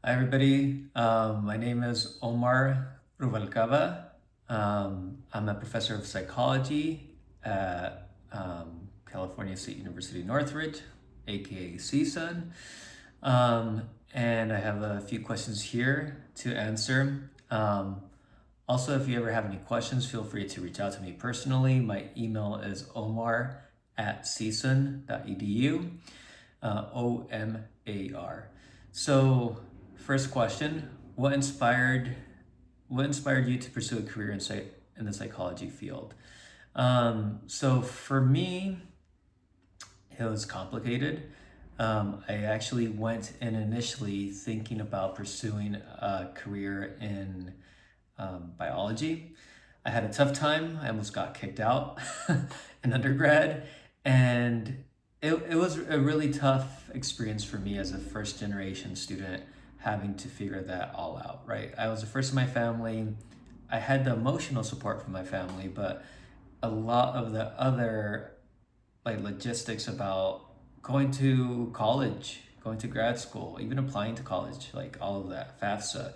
Hi, everybody. My name is Omar Rubalcaba. I'm a professor of psychology at California State University Northridge, aka CSUN. And I have a few questions here to answer. Also, if you ever have any questions, feel free to reach out to me personally. My email is omar@csun.edu. OMAR. So, first question: What inspired you to pursue a career in the psychology field? So for me, it was complicated. I actually went in initially thinking about pursuing a career in biology. I had a tough time. I almost got kicked out in undergrad, and it was a really tough experience for me as a first generation student having to figure that all out, right? I was the first in my family. I had the emotional support from my family, but a lot of the other like logistics about going to college, going to grad school, even applying to college, like all of that FAFSA,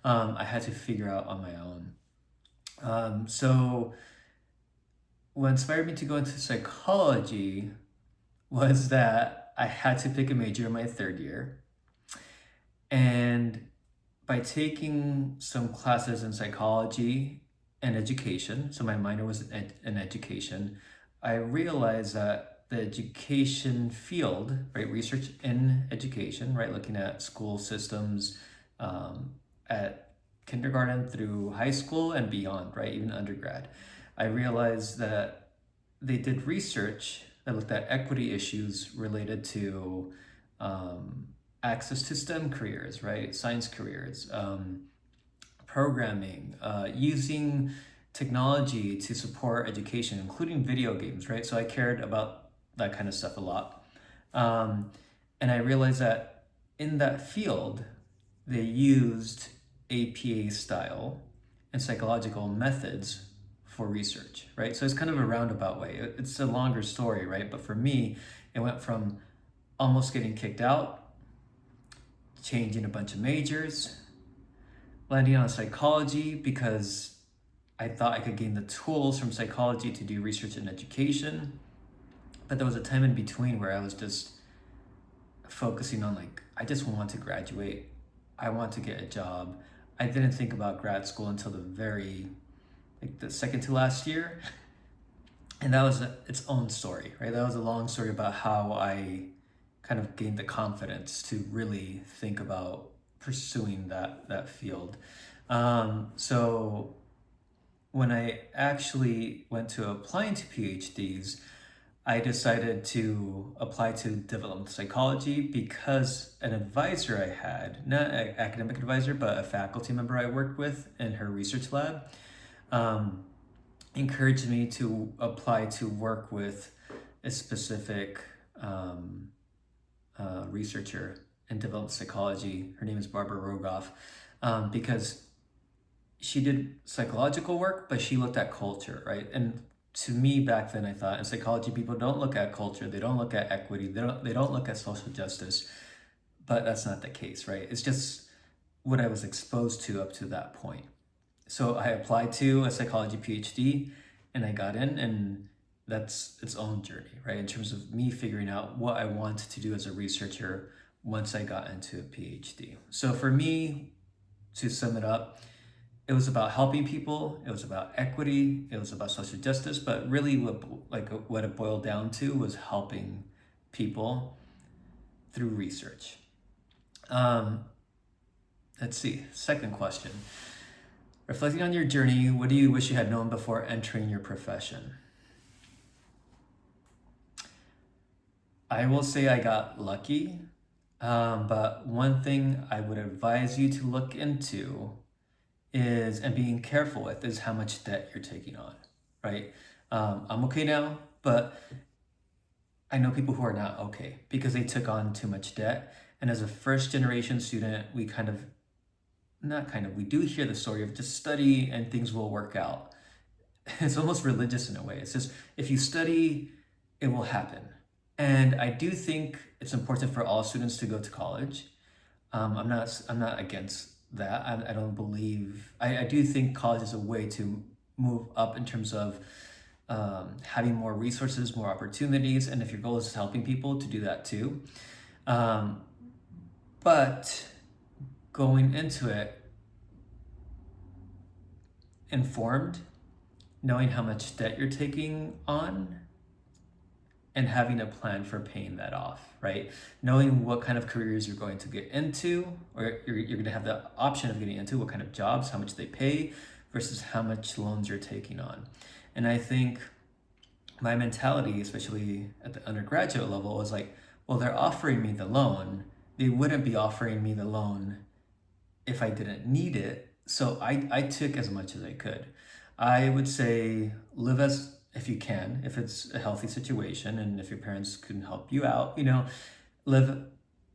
I had to figure out on my own. So what inspired me to go into psychology was that I had to pick a major in my third year. And by taking some classes in psychology and education, so my minor was in education, I realized that the education field, right, research in education, right, looking at school systems at kindergarten through high school and beyond, right, even undergrad, I realized that they did research that looked at equity issues related to access to STEM careers, right? Science careers, programming, using technology to support education, including video games, right? So I cared about that kind of stuff a lot. Um, and I realized that in that field, they used APA style and psychological methods for research, right? So it's kind of a roundabout way. It's a longer story, right? But for me, it went from almost getting kicked out, changing a bunch of majors, landing on psychology because I thought I could gain the tools from psychology to do research and education. But there was a time in between where I was just focusing on like, I just want to graduate. I want to get a job. I didn't think about grad school until like the second to last year. And that was its own story, right? That was a long story about how I kind of gained the confidence to really think about pursuing that field. So when I actually went to applying to PhDs, I decided to apply to development psychology because an advisor I had, not an academic advisor, but a faculty member I worked with in her research lab, um, encouraged me to apply to work with a specific researcher in development psychology. Her name is Barbara Rogoff, because she did psychological work, but she looked at culture, right? And to me back then, I thought in psychology, people don't look at culture, they don't look at equity, they don't look at social justice, but that's not the case, right? It's just what I was exposed to up to that point. So I applied to a psychology PhD and I got in, and that's its own journey, right? In terms of me figuring out what I wanted to do as a researcher once I got into a PhD. So for me, to sum it up, it was about helping people, it was about equity, it was about social justice, but really what it boiled down to was helping people through research. Um, let's see, second question. Reflecting on your journey, what do you wish you had known before entering your profession? I will say I got lucky, but one thing I would advise you to look into is, and being careful with, is how much debt you're taking on, right? I'm okay now, but I know people who are not okay because they took on too much debt. And as a first generation student, we kind of, not kind of, we do hear the story of just study and things will work out. It's almost religious in a way. It's just, if you study, it will happen. And I do think it's important for all students to go to college. I'm not against that. I don't believe I do think college is a way to move up in terms of having more resources, more opportunities, and if your goal is helping people, to do that too. Um, but going into it informed, knowing how much debt you're taking on, and having a plan for paying that off, right? Knowing what kind of careers you're going to get into, or you're going to have the option of getting into, what kind of jobs, how much they pay, versus how much loans you're taking on. And I think my mentality, especially at the undergraduate level, was like, well, they're offering me the loan. They wouldn't be offering me the loan if I didn't need it. So I took as much as I could. I would say live as if you can, if it's a healthy situation and if your parents can help you out, live.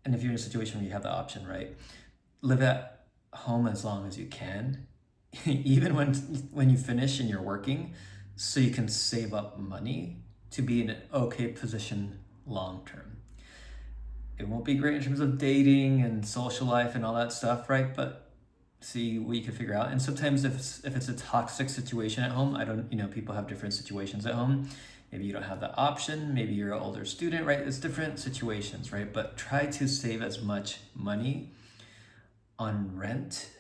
And if you're in a situation where you have the option, right? Live at home as long as you can, even when you finish and you're working, so you can save up money to be in an okay position long term. It won't be great in terms of dating and social life and all that stuff, right? But see what you can figure out. And sometimes if it's a toxic situation at home, I don't, people have different situations at home. Maybe you don't have the option. Maybe you're an older student, right? It's different situations, right? But try to save as much money on rent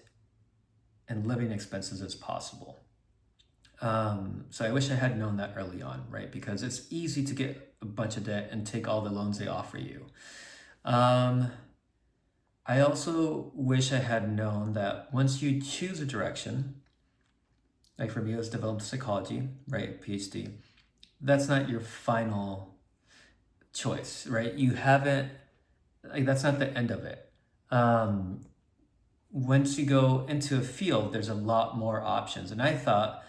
and living expenses as possible. So I wish I had known that early on, right? Because it's easy to get a bunch of debt and take all the loans they offer you. Um, I also wish I had known that once you choose a direction, like for me, it was developmental psychology, right? PhD. That's not your final choice, right? You haven't, like, that's not the end of it. Um, Once you go into a field, there's a lot more options. And I thought,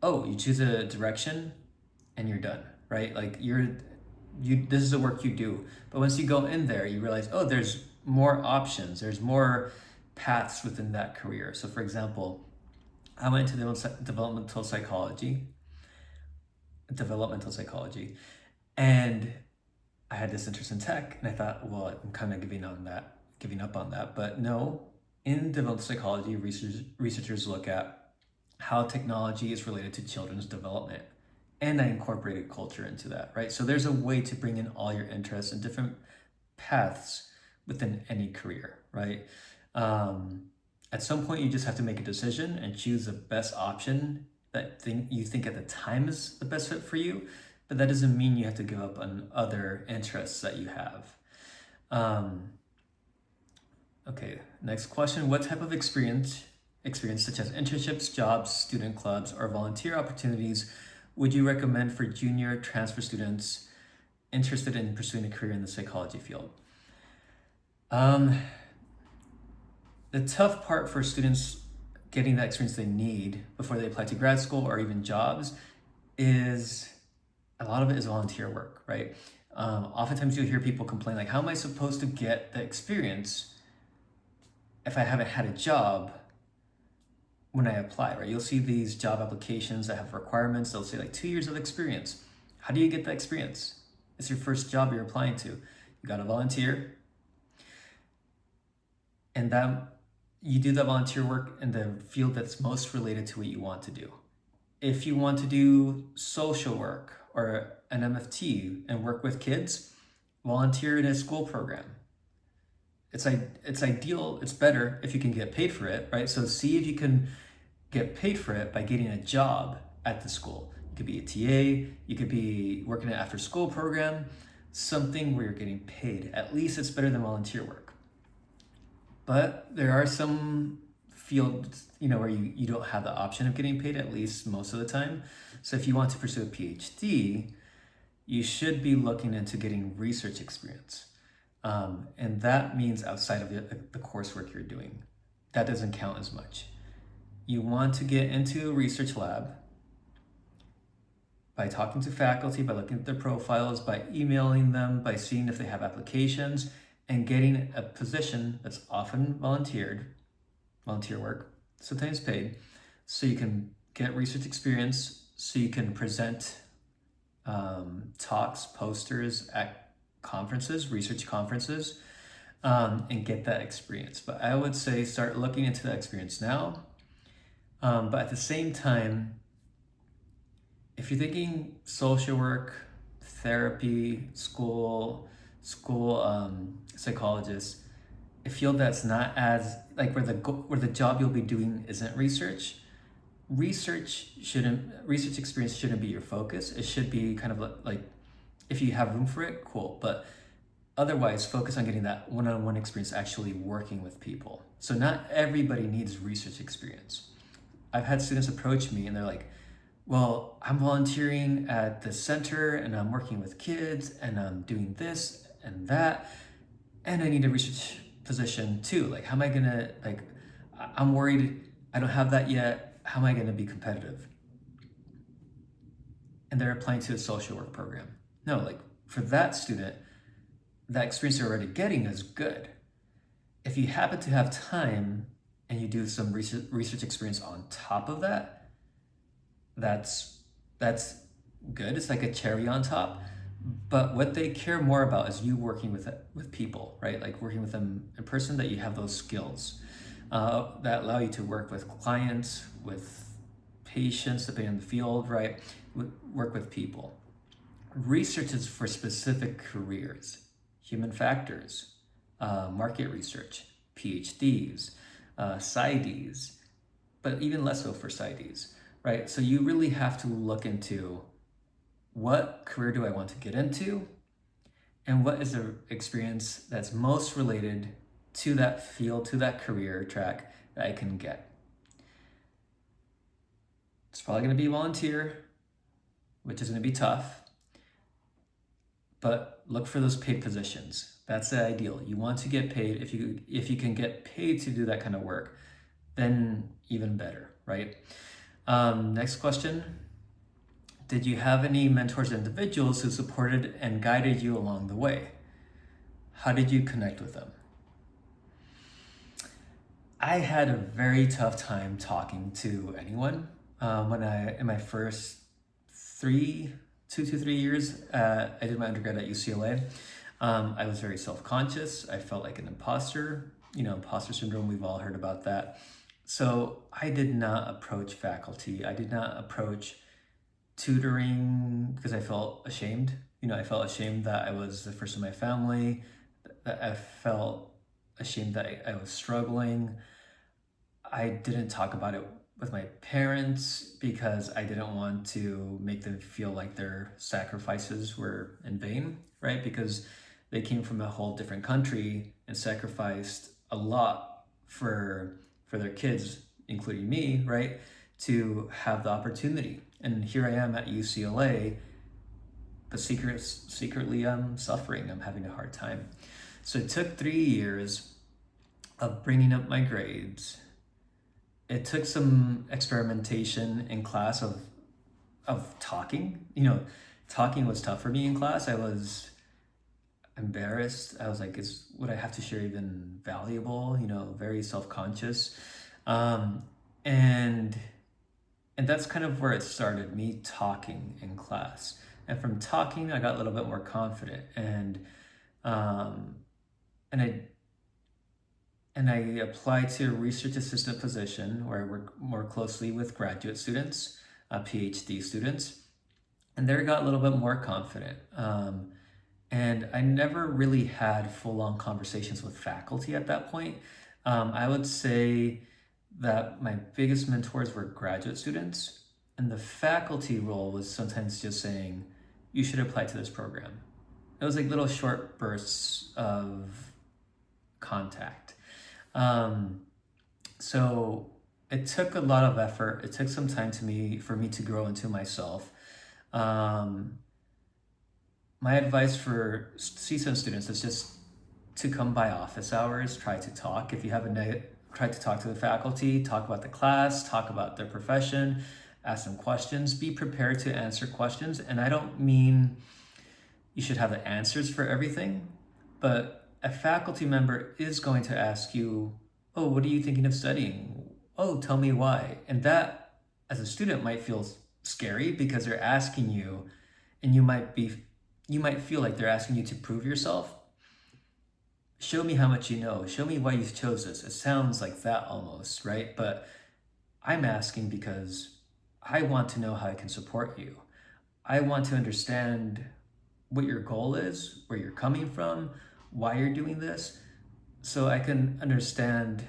oh, you choose a direction and you're done, right? Like this is the work you do. But once you go in there, you realize, oh, there's more options. There's more paths within that career. So for example, I went into developmental psychology, and I had this interest in tech, and I thought, well, I'm kind of giving up on that. But no, in developmental psychology, researchers look at how technology is related to children's development. And I incorporated culture into that, right? So there's a way to bring in all your interests and different paths within any career, right? At some point, you just have to make a decision and choose the best option that you think at the time is the best fit for you. But that doesn't mean you have to give up on other interests that you have. Um, okay, next question. What type of experience such as internships, jobs, student clubs, or volunteer opportunities would you recommend for junior transfer students interested in pursuing a career in the psychology field? The tough part for students getting that experience they need before they apply to grad school or even jobs is a lot of it is volunteer work, right? Oftentimes you'll hear people complain like, how am I supposed to get the experience if I haven't had a job when I apply, right? You'll see these job applications that have requirements. They'll say like 2 years of experience. How do you get that experience? It's your first job you're applying to. You got to volunteer, and that you do that volunteer work in the field that's most related to what you want to do. If you want to do social work or an MFT and work with kids, volunteer in a school program. It's ideal, it's better if you can get paid for it, right? So see if you can get paid for it by getting a job at the school. You could be a TA, you could be working an after school program, something where you're getting paid. At least it's better than volunteer work. But there are some fields, where you don't have the option of getting paid, at least most of the time. So if you want to pursue a PhD, you should be looking into getting research experience. And that means outside of the coursework you're doing. That doesn't count as much. You want to get into a research lab by talking to faculty, by looking at their profiles, by emailing them, by seeing if they have applications, and getting a position that's often volunteer work, sometimes paid, so you can get research experience, so you can present talks, posters at conferences, research conferences, and get that experience. But I would say start looking into that experience now. But at the same time, if you're thinking social work, therapy, school psychologist, a field that's not as like where the job you'll be doing isn't research. Research experience shouldn't be your focus. It should be kind of like if you have room for it, cool. But otherwise, focus on getting that one-on-one experience actually working with people. So not everybody needs research experience. I've had students approach me and they're like, well, I'm volunteering at the center and I'm working with kids and I'm doing this and that, and I need a research position too. Like, how am I gonna, like, I'm worried I don't have that yet. How am I gonna be competitive? And they're applying to a social work program. No, like for that student, that experience they're already getting is good. If you happen to have time and you do some research experience on top of that, that's good. It's like a cherry on top. But what they care more about is you working with people, right? Like working with them in person, that you have those skills that allow you to work with clients, with patients, depending on the field, right? Work with people. Research is for specific careers, human factors, market research, PhDs, PsyDs, but even less so for PsyDs, right? So you really have to look into what career do I want to get into, and what is the experience that's most related to that field, to that career track that I can get. It's probably going to be volunteer, which is going to be tough, but look for those paid positions. That's the ideal. You want to get paid. If you can get paid to do that kind of work, then even better, right? Next question. Did you have any mentors or individuals who supported and guided you along the way? How did you connect with them? I had a very tough time talking to anyone in my first 2 to 3 years. I did my undergrad at UCLA. I was very self-conscious. I felt like an imposter. Imposter syndrome, we've all heard about that. So I did not approach faculty. I did not approach tutoring because I felt ashamed. I felt ashamed that I was the first in my family, that I felt ashamed that I was struggling. I didn't talk about it with my parents because I didn't want to make them feel like their sacrifices were in vain, right? Because they came from a whole different country and sacrificed a lot for their kids, including me, right? To have the opportunity. And here I am at UCLA, but secretly I'm suffering. I'm having a hard time. So it took 3 years of bringing up my grades. It took some experimentation in class of talking. Talking was tough for me in class. I was embarrassed. I was like, would I have to share even valuable? Very self-conscious. And that's kind of where it started, me talking in class. And from talking, I got a little bit more confident. And I applied to a research assistant position where I work more closely with graduate students, PhD students. And there I got a little bit more confident. And I never really had full-on conversations with faculty at that point. I would say that my biggest mentors were graduate students, and the faculty role was sometimes just saying, you should apply to this program. It was like little short bursts of contact. So it took a lot of effort. It took some time for me to grow into myself. My advice for CSUN students is just to come by office hours, try to talk. If you have try to talk to the faculty, talk about the class, talk about their profession, ask them questions, be prepared to answer questions. And I don't mean you should have the answers for everything, but a faculty member is going to ask you, oh, what are you thinking of studying? Oh, tell me why. And that, as a student, might feel scary because they're asking you, and you might feel like they're asking you to prove yourself. show me how much you know. Show me why you chose this. It sounds like that almost, right? But I'm asking because I want to know how I can support you. I want to understand what your goal is, where you're coming from, why you're doing this, so I can understand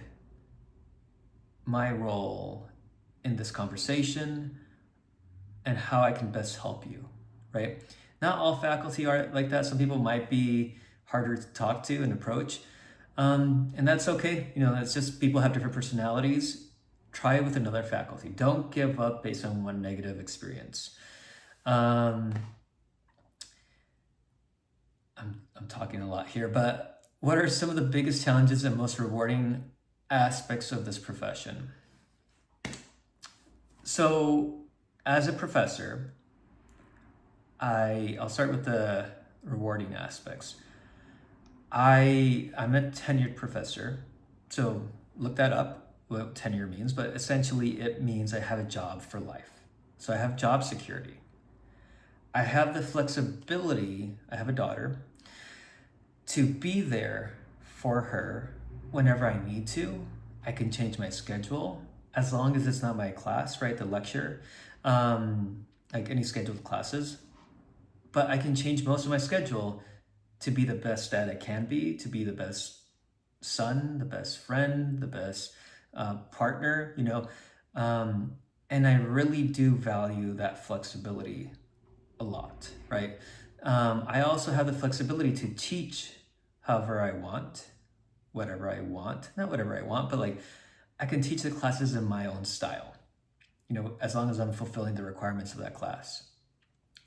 my role in this conversation and how I can best help you, right? Not all faculty are like that. Some people might be harder to talk to and approach. And that's okay. It's just people have different personalities. Try it with another faculty. Don't give up based on one negative experience. I'm talking a lot here, but what are some of the biggest challenges and most rewarding aspects of this profession? So, as a professor, I'll start with the rewarding aspects. I'm a tenured professor, so look that up, what tenure means, but essentially it means I have a job for life. So I have job security. I have the flexibility, I have a daughter, to be there for her whenever I need to. I can change my schedule as long as it's not my class, right? The lecture, like any scheduled classes. But I can change most of my schedule to be the best dad I can be, to be the best son, the best friend, the best partner, and I really do value that flexibility a lot, right? I also have the flexibility to teach however I want, whatever I want, not whatever I want, but like I can teach the classes in my own style, as long as I'm fulfilling the requirements of that class.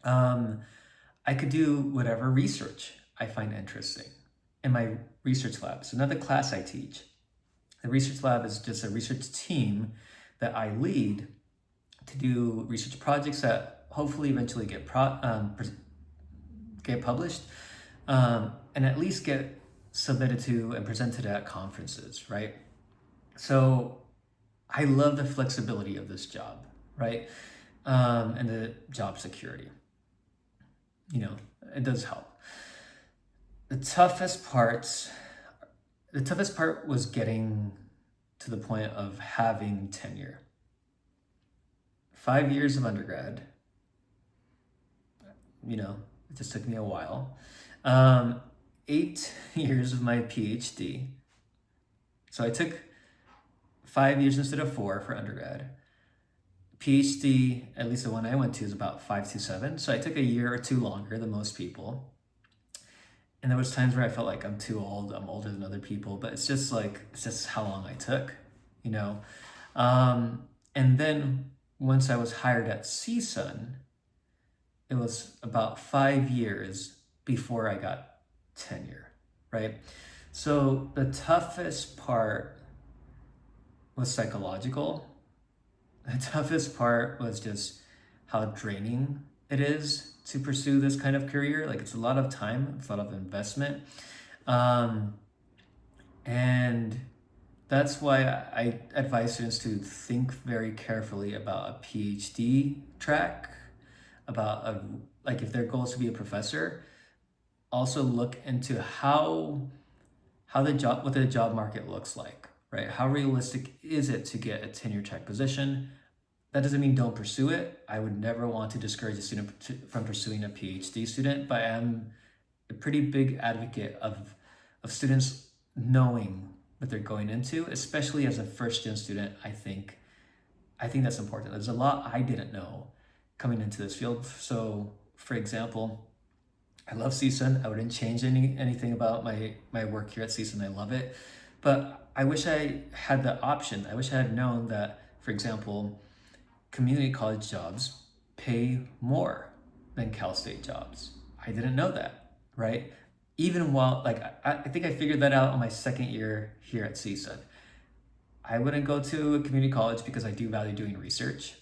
I could do whatever research I find interesting in my research lab. So not the class I teach. The research lab is just a research team that I lead to do research projects that hopefully eventually get published, and at least get submitted to and presented at conferences, right? So I love the flexibility of this job, right? And the job security. It does help. The toughest part was getting to the point of having tenure. 5 years of undergrad, it just took me a while. 8 years of my PhD. So I took 5 years instead of 4 for undergrad. PhD, at least the one I went to, is about 5 to 7. So I took a year or two longer than most people. And there was times where I felt like I'm too old. I'm older than other people, but it's just how long I took, And then once I was hired at CSUN, it was about 5 years before I got tenure, right? So the toughest part was psychological. The toughest part was just how draining it is to pursue this kind of career. Like, it's a lot of time, it's a lot of investment. And that's why I advise students to think very carefully about a PhD track, about if their goal is to be a professor, also look into what the job market looks like, right? How realistic is it to get a tenure track position? That doesn't mean don't pursue it. I would never want to discourage a student from pursuing a PhD student, but I am a pretty big advocate of students knowing what they're going into, especially as a first-gen student. I think that's important. There's a lot I didn't know coming into this field. So, for example, I love CSUN. I wouldn't change anything about my work here at CSUN. I love it. But I wish I had the option. I wish I had known that, for example, community college jobs pay more than Cal State jobs. I didn't know that, right? Even while, I think I figured that out on my second year here at CSUN. I wouldn't go to a community college because I do value doing research.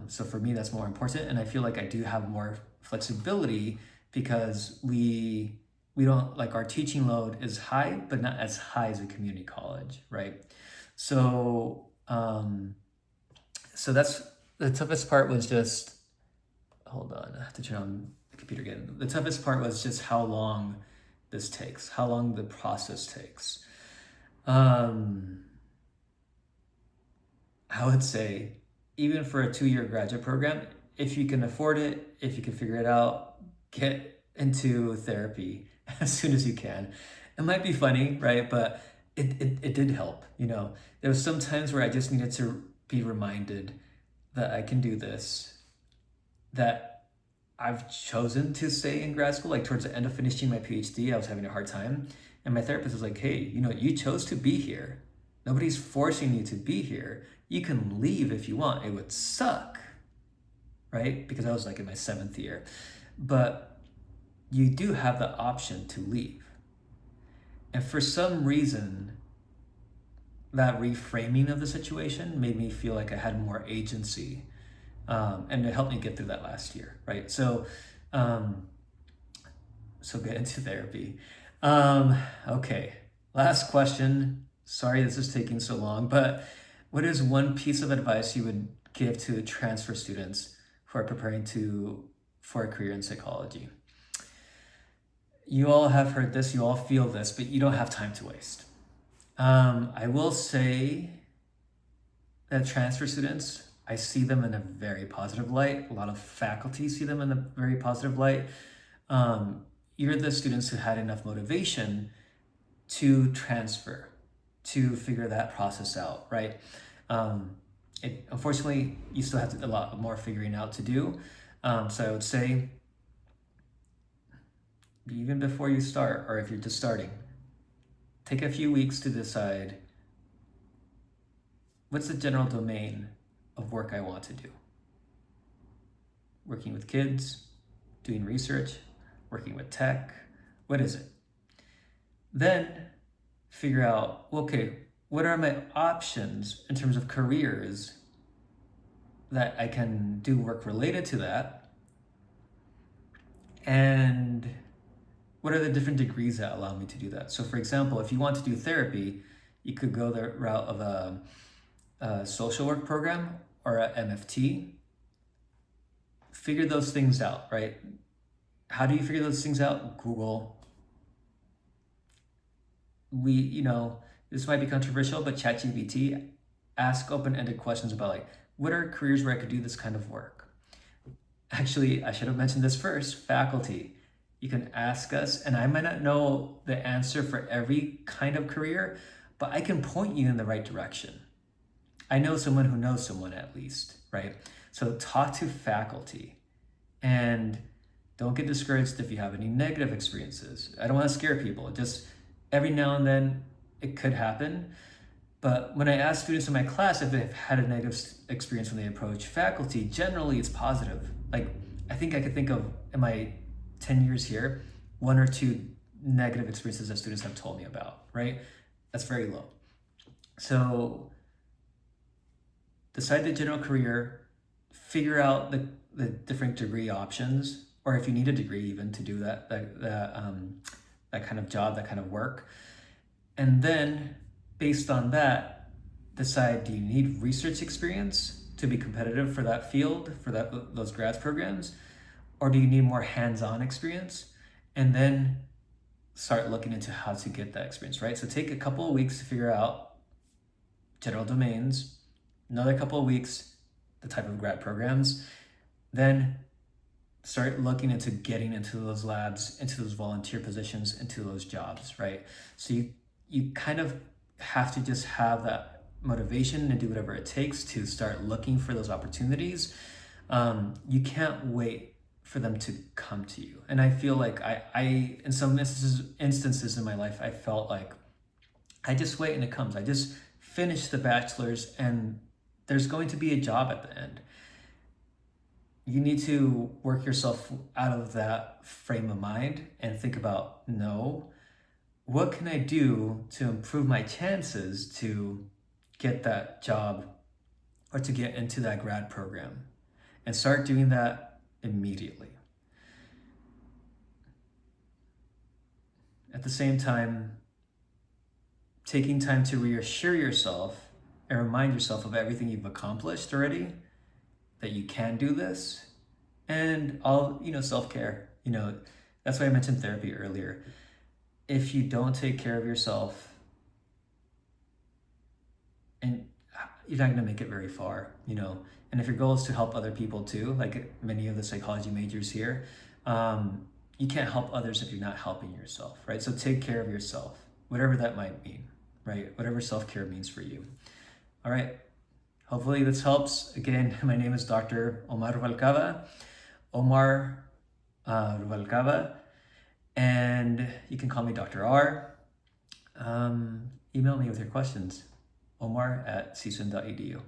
So for me, that's more important. And I feel like I do have more flexibility because we don't, our teaching load is high, but not as high as a community college, right? So, so that's the toughest part was just, hold on, I have to turn on the computer again. The toughest part was just how long this takes, how long the process takes. I would say, even for a 2-year graduate program, if you can afford it, if you can figure it out, get into therapy as soon as you can. It might be funny, right? But it did help. There was some times where I just needed to be reminded that I can do this, that I've chosen to stay in grad school. Like towards the end of finishing my PhD, I was having a hard time. And my therapist was like, hey, you chose to be here. Nobody's forcing you to be here. You can leave if you want. It would suck, right? Because I was like in my 7th year. But you do have the option to leave. And for some reason, that reframing of the situation made me feel like I had more agency. And it helped me get through that last year, right? So get into therapy. Okay, last question. Sorry this is taking so long, but what is one piece of advice you would give to transfer students who are preparing for a career in psychology? You all have heard this, you all feel this, but you don't have time to waste. I will say that transfer students, I see them in a very positive light. A lot of faculty see them in a very positive light. You're the students who had enough motivation to transfer, to figure that process out, right? Unfortunately, you still have a lot more figuring out to do. So I would say, even before you start, or if you're just starting, take a few weeks to decide, what's the general domain of work I want to do? Working with kids, doing research, working with tech, what is it? Then figure out, okay, what are my options in terms of careers that I can do work related to that? And what are the different degrees that allow me to do that? So for example, if you want to do therapy, you could go the route of a social work program or a MFT. Figure those things out, right? How do you figure those things out? Google. This might be controversial, but ChatGPT, ask open-ended questions about like, what are careers where I could do this kind of work? Actually, I should have mentioned this first, faculty. You can ask us, and I might not know the answer for every kind of career, but I can point you in the right direction. I know someone who knows someone at least, right? So talk to faculty and don't get discouraged if you have any negative experiences. I don't want to scare people. Just every now and then it could happen. But when I ask students in my class if they've had a negative experience when they approach faculty, generally it's positive. Like, I think I could think of, in my 10 years here, 1 or 2 negative experiences that students have told me about, right? That's very low. So decide the general career, figure out the different degree options, or if you need a degree even to do that kind of job, that kind of work. And then based on that, decide, do you need research experience to be competitive for that field, for those grads programs? Or do you need more hands-on experience? And then start looking into how to get that experience, right? So take a couple of weeks to figure out general domains, another couple of weeks, the type of grad programs, then start looking into getting into those labs, into those volunteer positions, into those jobs, right? So you kind of have to just have that motivation and do whatever it takes to start looking for those opportunities. You can't wait for them to come to you. And I feel like I in some instances in my life, I felt like I just wait and it comes. I just finish the bachelor's and there's going to be a job at the end. You need to work yourself out of that frame of mind and think about, no, what can I do to improve my chances to get that job or to get into that grad program? And start doing that immediately. At the same time, taking time to reassure yourself and remind yourself of everything you've accomplished already, that you can do this, and all, self-care. That's why I mentioned therapy earlier. if you don't take care of yourself, and you're not going to make it very far, you know. And if your goal is to help other people too, like many of the psychology majors here, you can't help others if you're not helping yourself, right? So take care of yourself, whatever that might mean, right? Whatever self-care means for you. All right. Hopefully this helps. Again, my name is Dr. Omar Rubalcaba, Rubalcaba, and you can call me Dr. R. Email me with your questions, omar@csun.edu.